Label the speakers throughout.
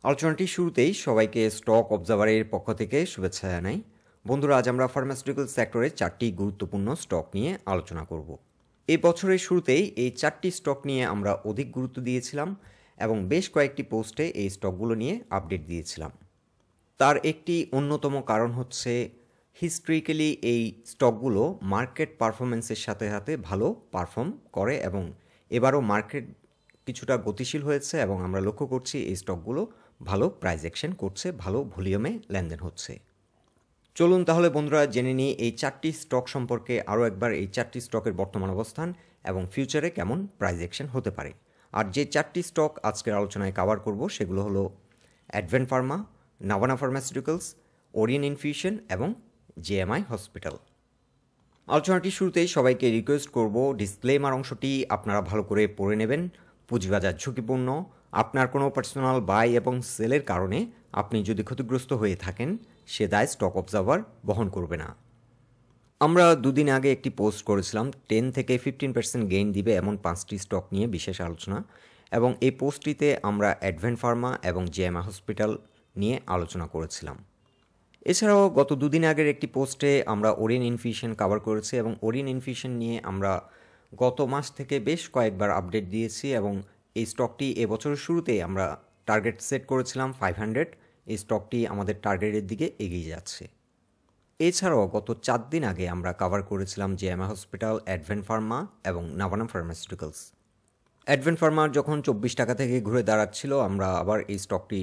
Speaker 1: আলোচনাটির শুরুতেই সবাইকে স্টক অবজারভারের পক্ষ থেকে শুভেচ্ছা জানাই। বন্ধুরা, আজ আমরা ফার্মাসিউটিক্যাল সেক্টরের 4টি গুরুত্বপূর্ণ স্টক নিয়ে আলোচনা করব। এই বছরের শুরুতেই এই 4টি স্টক নিয়ে আমরা অধিক গুরুত্ব দিয়েছিলাম এবং বেশ কয়েকটি পোস্টে এই স্টকগুলো নিয়ে আপডেট দিয়েছিলাম। তার একটি অন্যতম কারণ হচ্ছে হিস্ট্রিক্যালি এই স্টকগুলো মার্কেট পারফরমেন্সের সাথে সাথে ভালো পারফর্ম করে এবং এবারও মার্কেট কিছুটা গতিশীল হয়েছে এবং আমরা লক্ষ্য করছি এই স্টকগুলো ভালো প্রাইস অ্যাকশন করছে, ভালো ভলিউমে লেনদেন হচ্ছে। চলুন তাহলে বন্ধুরা জেনে নিই এই 4টি স্টক সম্পর্কে আরও একবার, এই 4টি স্টকের বর্তমান অবস্থান এবং ফিউচারে কেমন প্রাইস অ্যাকশন হতে পারে। আর যে 4টি স্টক আজকের আলোচনায় কভার করব সেগুলো হলো advent Pharma, Navana pharmaceuticals, Orient infusion এবং জেএমআই হসপিটাল। আলোচনাটি শুরুতেই সবাইকে রিকোয়েস্ট করব ডিসক্লেমার অংশটি আপনারা ভালো করে পড়ে নেবেন। পুঁজিবাজার ঝুঁকিপূর্ণ, আপনার কোনো পার্সোনাল বাই এবং সেলের কারণে আপনি যদি ক্ষতিগ্রস্ত হয়ে থাকেন সে দায় স্টক অবজারভার বহন করবে না। আমরা দুদিন আগে একটি পোস্ট করেছিলাম 10 থেকে 15% গেইন দিবে এমন 5টি স্টক নিয়ে বিশেষ আলোচনা, এবং এই পোস্টটিতে আমরা অ্যাডভেন্ট ফার্মা এবং জেএমআই হসপিটাল নিয়ে আলোচনা করেছিলাম। এছাড়াও গত দুদিন আগের একটি পোস্টে আমরা ওরিয়েন্ট ইনফিউশন কভার করেছি এবং ওরিয়েন্ট ইনফিউশন নিয়ে আমরা গত মাস থেকে বেশ কয়েকবার আপডেট দিয়েছি এবং এই স্টকটি এবছরের শুরুতে আমরা টার্গেট সেট করেছিলাম 500। এই স্টকটি আমাদের টার্গেটের দিকে এগিয়ে যাচ্ছে। এছাড়াও গত 4 দিন আগে আমরা কভার করেছিলাম জেএমআই হসপিটাল, অ্যাডভেন্ট ফার্মা এবং নাভানা ফার্মাসিউটিক্যালস। অ্যাডভেন্ট ফার্মার যখন 24 টাকা থেকে ঘুরে দাঁড়াচ্ছিল আমরা আবার এই স্টকটি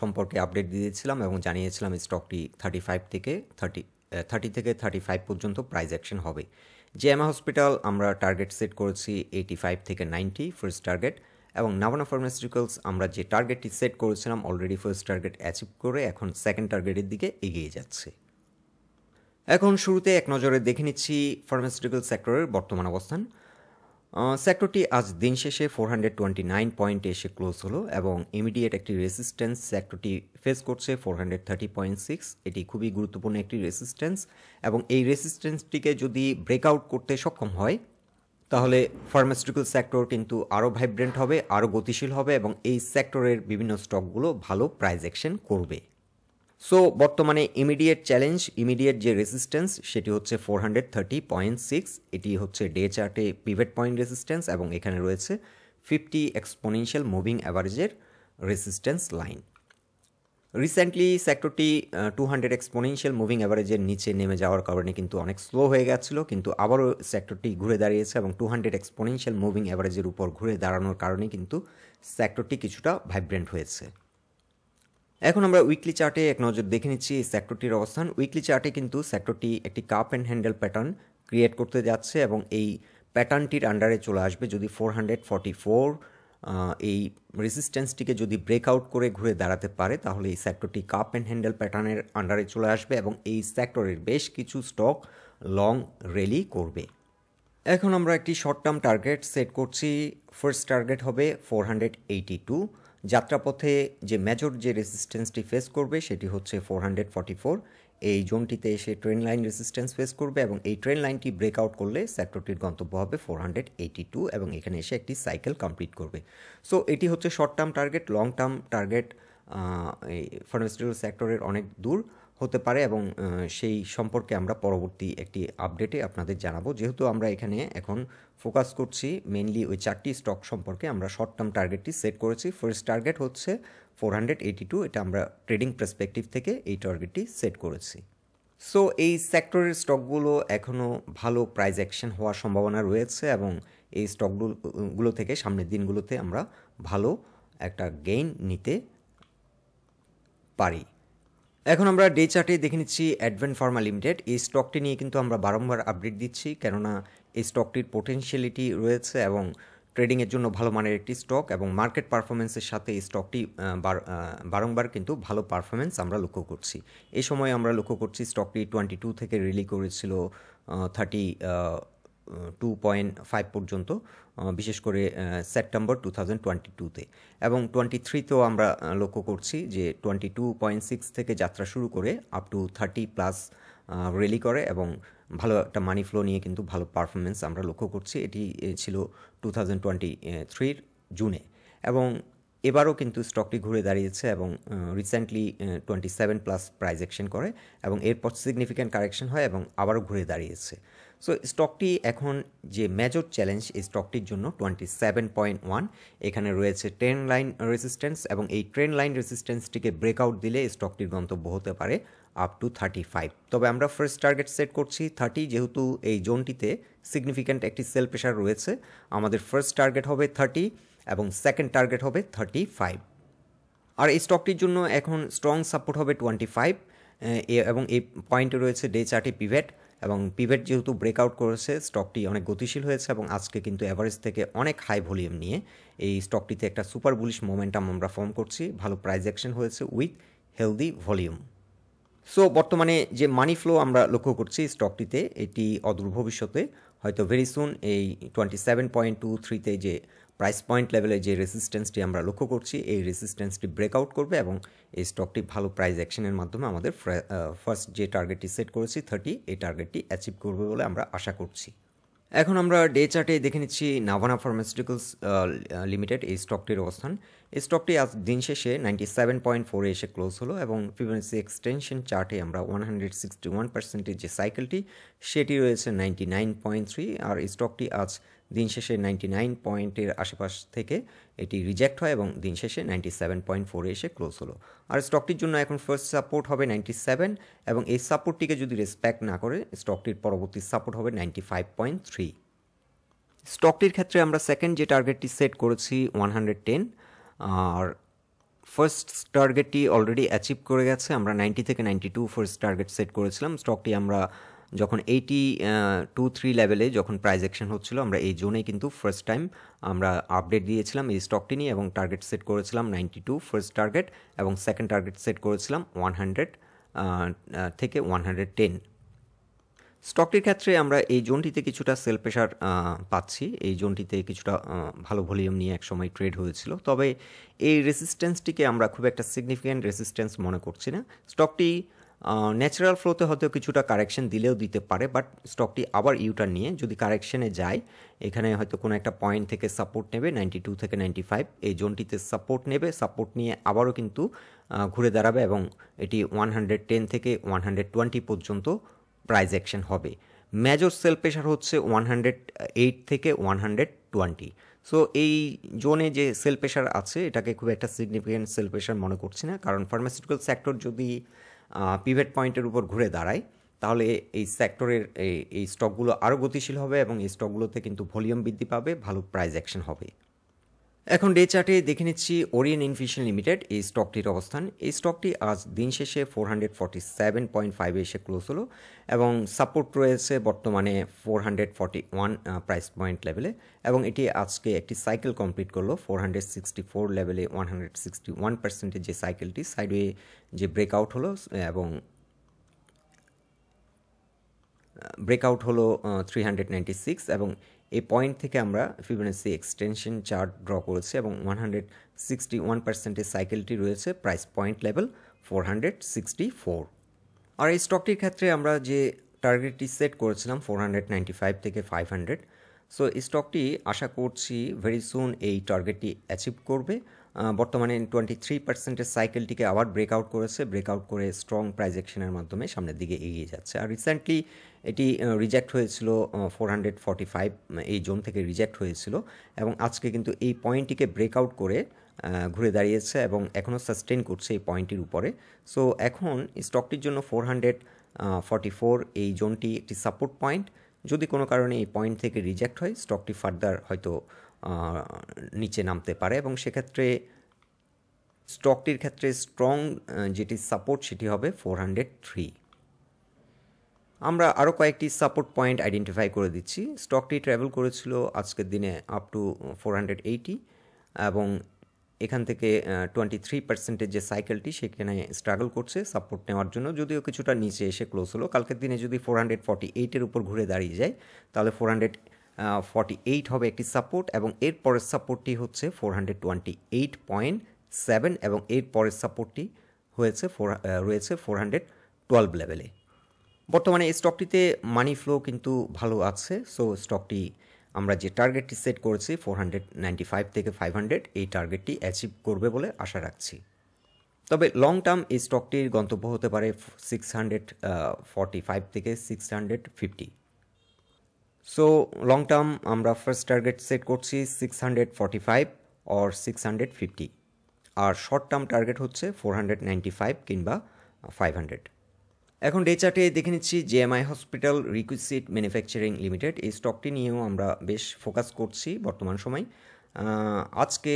Speaker 1: সম্পর্কে আপডেট দিয়েছিলাম এবং জানিয়েছিলাম এই স্টকটি 30 থেকে 35 পর্যন্ত প্রাইস অ্যাকশন হবে। জেএমআই হসপিটাল আমরা টার্গেট সেট করেছি 85 থেকে 90 ফার্স্ট টার্গেট, এবং নাভানা ফার্মাসিউটিক্যালস আমরা যে টার্গেটটি সেট করেছিলাম অলরেডি ফার্স্ট টার্গেট অ্যাচিভ করে এখন সেকেন্ড টার্গেটের দিকে এগিয়ে যাচ্ছে। এখন শুরুতে এক নজরে দেখে নিচ্ছি ফার্মাসিউটিক্যাল সেক্টরের বর্তমান অবস্থান। সেক্টরটি আজ দিন শেষে 429 পয়েন্টে এসে ক্লোজ হলো এবং ইমিডিয়েট একটি রেসিস্ট্যান্স সেক্টরটি ফেস করছে 430.6। এটি খুবই গুরুত্বপূর্ণ একটি রেসিস্ট্যান্স এবং এই রেসিস্ট্যান্সটিকে যদি ব্রেকআউট করতে সক্ষম হয় তাহলে ফার্মাসিউটিক্যাল সেক্টর কিন্তু আরও ভাইব্রেন্ট হবে, আরও গতিশীল হবে এবং এই সেক্টরের বিভিন্ন স্টকগুলো ভালো প্রাইস অ্যাকশন করবে। সো বর্তমানে ইমিডিয়েট চ্যালেঞ্জ, ইমিডিয়েট যে রেসিস্ট্যান্স সেটি হচ্ছে 430.6। এটি হচ্ছে ডে চার্টে পিভট পয়েন্ট রেসিস্ট্যান্স এবং এখানে রয়েছে 50 এক্সপোনেনশিয়াল মুভিং অ্যাভারেজের রেসিস্ট্যান্স লাইন। রিসেন্টলি সেক্টরটি 200 এক্সপোনেনশিয়াল মুভিং অ্যাভারেজের নিচে নেমে যাওয়ার কারণে কিন্তু অনেক স্লো হয়ে গেছিলো, কিন্তু আবারও সেক্টরটি ঘুরে দাঁড়িয়েছে এবং 200 এক্সপোনেনশিয়াল মুভিং অ্যাভারেজের উপর ঘুরে দাঁড়ানোর কারণে কিন্তু সেক্টরটি কিছুটা ভাইব্রেন্ট হয়েছে। এখন আমরা উইকলি চার্টে এক নজর দেখে নিচ্ছি এই সেক্টরটির অবস্থান। উইকলি চার্টে কিন্তু সেক্টরটি একটি cup and handle pattern create করতে যাচ্ছে এবং এই প্যাটার্নটির আন্ডারে চলে আসবে যদি 444 এই রেসিস্ট্যান্সটিকে যদি ব্রেকআউট করে ঘুরে দাঁড়াতে পারে তাহলে এই সেক্টরটি কাপ অ্যান্ড হ্যান্ডেল প্যাটার্নের আন্ডারে চলে আসবে এবং এই সেক্টরের বেশ কিছু স্টক লং র্যালি করবে। এখন আমরা একটি শর্ট টার্ম টার্গেট সেট করছি। ফার্স্ট টার্গেট হবে 482। যাত্রাপথে যে মেজর যে রেসিস্ট্যান্সটি ফেস করবে সেটি হচ্ছে 444। এই জোনটিতে এসে ট্রেন লাইন রেসিস্ট্যান্স ফেস করবে এবং এই ট্রেন লাইনটি ব্রেকআউট করলে সেক্টরটির গন্তব্য হবে 482 এবং এখানে এসে একটি সাইকেল কমপ্লিট করবে। সো এটি হচ্ছে short term target. Long term target এই ফার্মাসিউটিক্যাল সেক্টরের অনেক দূর হতে পারে এবং সেই সম্পর্কে আমরা পরবর্তী একটি আপডেটে আপনাদের জানাবো। যেহেতু আমরা এখানে এখন ফোকাস করছি মেইনলি ওই 4টি স্টক সম্পর্কে, আমরা শর্ট টার্ম টার্গেটটি সেট করেছি। ফার্স্ট টার্গেট হচ্ছে 482, এটা আমরা ট্রেডিং পার্সপেক্টিভ থেকে এই টার্গেটটি সেট করেছি। সো এই সেক্টরের স্টকগুলো এখনও ভালো প্রাইস অ্যাকশন হওয়ার সম্ভাবনা রয়েছে এবং এই স্টকগুলো থেকে সামনের দিনগুলোতে আমরা ভালো একটা গেইন নিতে পারি। এখন আমরা ডে চার্টে দেখে নিচ্ছি অ্যাডভেন্ট ফার্মা লিমিটেড। এই স্টকটি নিয়ে কিন্তু আমরা বারংবার আপডেট দিচ্ছি, কেননা এই স্টকটির পোটেনশিয়ালিটি রয়েছে এবং ট্রেডিংয়ের জন্য ভালো মানের একটি স্টক এবং মার্কেট পারফরমেন্সের সাথে এই স্টকটি বারংবার কিন্তু ভালো পারফরমেন্স আমরা লক্ষ্য করছি। এই সময় আমরা লক্ষ্য করছি স্টকটি 22 থেকে রিলি করেছিল 32.5 পর্যন্ত, বিশেশ করে সেপ্টেম্বর 2022-তে, এবং 23তেও আমরা লক্ষ্য করছি যে 22.6 থেকে যাত্রা শুরু করে আপ টু 30+ র্যালি করে এবং ভালো একটা মানি ফ্লো নিয়ে কিন্তু ভালো পারফরমেন্স আমরা লক্ষ্য করছি। এটি ছিল 2023 জুনে এবং এবারও কিন্তু স্টকটি ঘুরে দাঁড়িয়েছে এবং রিসেন্টলি 27 প্লাস প্রাইস অ্যাকশন করে এবং এরপর সিগনিফিক্যান্ট কারেকশন হয় এবং আবারও ঘুরে দাঁড়িয়েছে। সো স্টকটি এখন যে মেজর চ্যালেঞ্জ এই স্টকটির জন্য 27.1, এখানে রয়েছে ট্রেন্ড লাইন রেজিস্ট্যান্স এবং এই ট্রেন্ড লাইন রেজিস্ট্যান্সটিকে ব্রেকআউট দিলে স্টকটির গন্তব্য হতে পারে আপ টু 35। তবে আমরা ফার্স্ট টার্গেট সেট করছি 30, যেহেতু এই জোনটিতে সিগনিফিক্যান্ট একটি সেল প্রেশার রয়েছে। আমাদের ফার্স্ট টার্গেট হবে 30 এবং সেকেন্ড টার্গেট হবে 35। আর এই স্টকটির জন্য এখন স্ট্রং সাপোর্ট হবে 25 এবং এই পয়েন্টে রয়েছে ডে চার্টে পিভেট এবং পিভেট যেহেতু ব্রেকআউট করেছে স্টকটি অনেক গতিশীল হয়েছে এবং আজকে কিন্তু অ্যাভারেজ থেকে অনেক হাই ভলিউম নিয়ে এই স্টকটিতে একটা সুপার বুলিশ মোমেন্টাম আমরা ফর্ম করছি। ভালো প্রাইস অ্যাকশন হয়েছে উইথ হেলদি ভলিউম। সো বর্তমানে যে মানি ফ্লো আমরা লক্ষ্য করছি স্টকটিতে, এটি অদূর ভবিষ্যতে হয়তো ভেরি সুন এই 27.23তে যে প্রাইস পয়েন্ট লেভেলে যে রেজিস্ট্যান্সটি আমরা লক্ষ্য করছি এই রেজিস্ট্যান্সটি ব্রেকআউট করবে এবং এই স্টকটি ভালো প্রাইস অ্যাকশনের মাধ্যমে আমাদের ফার্স্ট যে টার্গেটটি সেট করেছি 30, এই টার্গেটটি অ্যাচিভ করবে বলে আমরা আশা করছি। এখন আমরা ডে চার্টে দেখে নিচ্ছি নাভানা ফার্মাসিউটিক্যালস লিমিটেড এই স্টকটির অবস্থান। এই স্টকটি আজ দিন শেষে 97.4 এসে ক্লোজ হলো এবং ফিবোনাচি এক্সটেনশন চার্টে আমরা 161% যে সাইকেলটি সেটি রয়েছে 99.3, আর এই স্টকটি আজ দিন শেষে 99 পয়েন্টের আশেপাশ থেকে এটি রিজেক্ট হয় এবং দিন শেষে 97.4 এসে ক্লোজ হলো। আর স্টকটির জন্য এখন ফার্স্ট সাপোর্ট হবে 97 এবং এই সাপোর্টটিকে যদি রেসপেক্ট না করে স্টকটির পরবর্তী সাপোর্ট হবে 95.3। স্টকটির ক্ষেত্রে আমরা সেকেন্ড যে টার্গেটটি সেট করেছি 110, আর ফার্স্ট টার্গেটটি অলরেডি অ্যাচিভ করে গেছে। আমরা 90 থেকে 92 ফার্স্ট টার্গেট সেট করেছিলাম। স্টকটি আমরা যখন 82-3 লেভেলে যখন প্রাইস অ্যাকশন হচ্ছিল আমরা এই জোনে কিন্তু ফার্স্ট টাইম আমরা আপডেট দিয়েছিলাম এই স্টকটি নিয়ে এবং টার্গেট সেট করেছিলাম 92 ফার্স্ট টার্গেট এবং সেকেন্ড টার্গেট সেট করেছিলাম 100 থেকে 110। স্টকটির ক্ষেত্রে আমরা এই জোনটিতে কিছুটা সেল প্রেশার পাচ্ছি। এই জোনটিতে কিছুটা ভালো ভলিউম নিয়ে একসময় ট্রেড হয়েছিল, তবে এই রেজিস্ট্যান্সটিকে আমরা খুব একটা সিগনিফিক্যান্ট রেজিস্ট্যান্স মনে করছি না। স্টকটি ন্যাচারাল ফ্লোতে হয়তো কিছুটা কারেকশন দিলেও দিতে পারে, বাট স্টকটি আবার ইউটার্ন নিয়ে যদি কারেকশনে যায় এখানে হয়তো কোনো একটা পয়েন্ট থেকে সাপোর্ট নেবে 92 থেকে 95, এই জোনটিতে সাপোর্ট নেবে, সাপোর্ট নিয়ে আবারও কিন্তু ঘুরে দাঁড়াবে এবং এটি 110 থেকে 120 পর্যন্ত প্রাইস অ্যাকশন হবে। মেজর সেল প্রেশার হচ্ছে 108 থেকে 120। সো এই জোনে যে সেল প্রেশার আছে এটাকে খুব একটা সিগনিফিক্যান্ট সেল প্রেশার মনে করছি না, কারণ ফার্মাসিউটিক্যাল সেক্টর যদি পিভট পয়েন্টের উপর ঘুরে দাঁড়ায় তাহলে এই সেক্টরের এই স্টকগুলো আরও গতিশীল হবে এবং এই স্টকগুলোতে কিন্তু ভলিউম বৃদ্ধি পাবে, ভালো প্রাইস অ্যাকশন হবে। এখন ডে চার্টে দেখে নিচ্ছি ওরিয়েন্ট ইনফিউশন লিমিটেড এই স্টকটির অবস্থান। এই স্টকটি আজ দিন শেষে 447.5 এসে ক্লোজ হলো এবং সাপোর্ট রয়েছে বর্তমানে 441 প্রাইস পয়েন্ট লেভেলে এবং এটি আজকে একটি সাইকেল কমপ্লিট করলো 464 লেভেলে 161% যে সাইকেলটি সাইডওয়ে যে ব্রেকআউট হলো এবং ব্রেকআউট হলো 396 এবং এই পয়েন্ট থেকে আমরা ফিবোনাচি এক্সটেনশন চার্ট ড্র করেছি এবং 161% সাইকেলটি রয়েছে প্রাইস পয়েন্ট লেভেল 464। আর এই স্টকটির ক্ষেত্রে আমরা যে টার্গেটটি সেট করেছিলাম 495 থেকে 500, সো এই স্টকটি আশা করছি ভেরি সুন এই টার্গেটটি অ্যাচিভ করবে। বর্তমানে 23% সাইকেলটিকে আবার ব্রেকআউট করেছে, ব্রেকআউট করে স্ট্রং প্রাইস অ্যাকশনের মাধ্যমে সামনের দিকে এগিয়ে যাচ্ছে। আর রিসেন্টলি এটি রিজেক্ট হয়েছিল 445 এই জোন থেকে রিজেক্ট হয়েছিল এবং আজকে কিন্তু এই পয়েন্টটিকে ব্রেকআউট করে ঘুরে দাঁড়িয়েছে এবং এখনও সাস্টেন করছে এই পয়েন্টটির উপরে। সো এখন স্টকটির জন্য 444 এই জোনটি একটি সাপোর্ট পয়েন্ট। যদি কোনো কারণে এই পয়েন্ট থেকে রিজেক্ট হয় স্টকটি ফার্দার হয়তো নিচে নামতে পারে এবং সেক্ষেত্রে স্টকটির ক্ষেত্রে স্ট্রং যেটি সাপোর্ট সেটি হবে 403। আমরা আরও কয়েকটি সাপোর্ট পয়েন্ট আইডেন্টিফাই করে দিচ্ছি। স্টকটি ট্রাভেল করেছিল আজকের দিনে আপ টু 480 এবং এখান থেকে 23% যে সাইকেলটি সেখানে স্ট্রাগল করছে সাপোর্ট নেওয়ার জন্য, যদিও কিছুটা নিচে এসে ক্লোজ হলো। কালকের দিনে যদি 448-এর উপর ঘুরে দাঁড়িয়ে যায় তাহলে 448 হবে একটি সাপোর্ট এবং এর পরের সাপোর্টটি হচ্ছে 428.7 এবং এর পরের সাপোর্টটি রয়েছে 412 লেভেলে। বর্তমানে এই স্টকটিতে মানি ফ্লো কিন্তু ভালো আছে, সো স্টকটি আমরা যে টার্গেটটি সেট করেছি 495 থেকে 500 এই টার্গেটটি অ্যাচিভ করবে বলে আশা রাখছি। তবে লং টার্ম এই স্টকটির গন্তব্য হতে পারে 645 থেকে 650। সো লং টার্ম আমরা ফার্স্ট টার্গেট সেট করছি 645 অর 650, আর শর্ট টার্ম টার্গেট হচ্ছে 495 কিংবা 500। এখন ডে চার্টে দেখে নিচ্ছি JMI hospital requisite manufacturing limited, এই স্টকটি নিয়েও আমরা বেশ ফোকাস করছি বর্তমান সময়। আজকে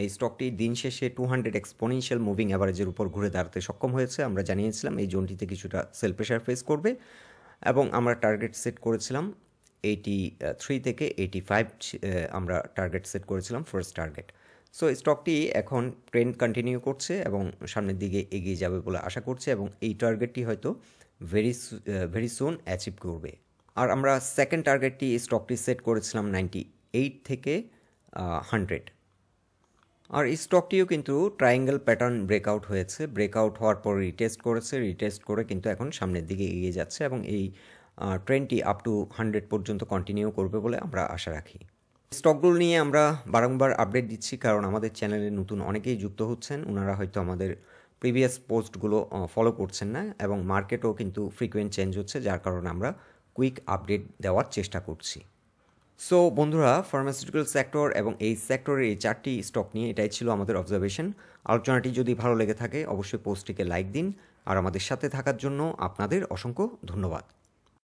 Speaker 1: এই স্টকটি দিন শেষে 200 এক্সপোনেনশিয়াল মুভিং অ্যাভারেজের উপর ঘুরে দাঁড়াতে সক্ষম হয়েছে। আমরা জানিয়েছিলাম এই জোনটিতে কিছুটা সেল প্রেশার ফেস করবে এবং আমরা টার্গেট সেট করেছিলাম 83 থেকে 85, আমরা টার্গেট সেট করেছিলাম ফার্স্ট টার্গেট। সো স্টকটি এখন ট্রেন্ড কন্টিনিউ করছে এবং সামনের দিকে এগিয়ে যাবে বলে আশা করছে এবং এই টার্গেটটি হয়তো ভেরি সুন অ্যাচিভ করবে। আর আমরা সেকেন্ড টার্গেটটি স্টকটি সেট করেছিলাম 98 থেকে 100। আর এই স্টকটিও কিন্তু ট্রায়াঙ্গেল প্যাটার্ন ব্রেকআউট হয়েছে, ব্রেকআউট হওয়ার পর রিটেস্ট করেছে, রিটেস্ট করে কিন্তু এখন সামনের দিকে এগিয়ে যাচ্ছে এবং এই ট্রেন্ডটি আপ টু 100 পর্যন্ত কন্টিনিউ করবে বলে আমরা আশা রাখি। স্টকগুলো নিয়ে আমরা বারংবার আপডেট দিচ্ছি কারণ আমাদের চ্যানেলে নতুন অনেকেই যুক্ত হচ্ছেন, ওনারা হয়তো আমাদের প্রিভিয়াস পোস্টগুলো ফলো করছেন না এবং মার্কেটও কিন্তু ফ্রিকোয়েন্ট চেঞ্জ হচ্ছে, যার কারণে আমরা কুইক আপডেট দেওয়ার চেষ্টা করছি। সো বন্ধুরা, ফার্মাসিউটিক্যাল সেক্টর এবং এই সেক্টরের এই 4টি স্টক নিয়ে এটাই ছিল আমাদের অবজারভেশন। আলোচনাটি যদি ভালো লেগে থাকে অবশ্যই পোস্টটিকে লাইক দিন, আর আমাদের সাথে থাকার জন্য আপনাদের অসংখ্য ধন্যবাদ।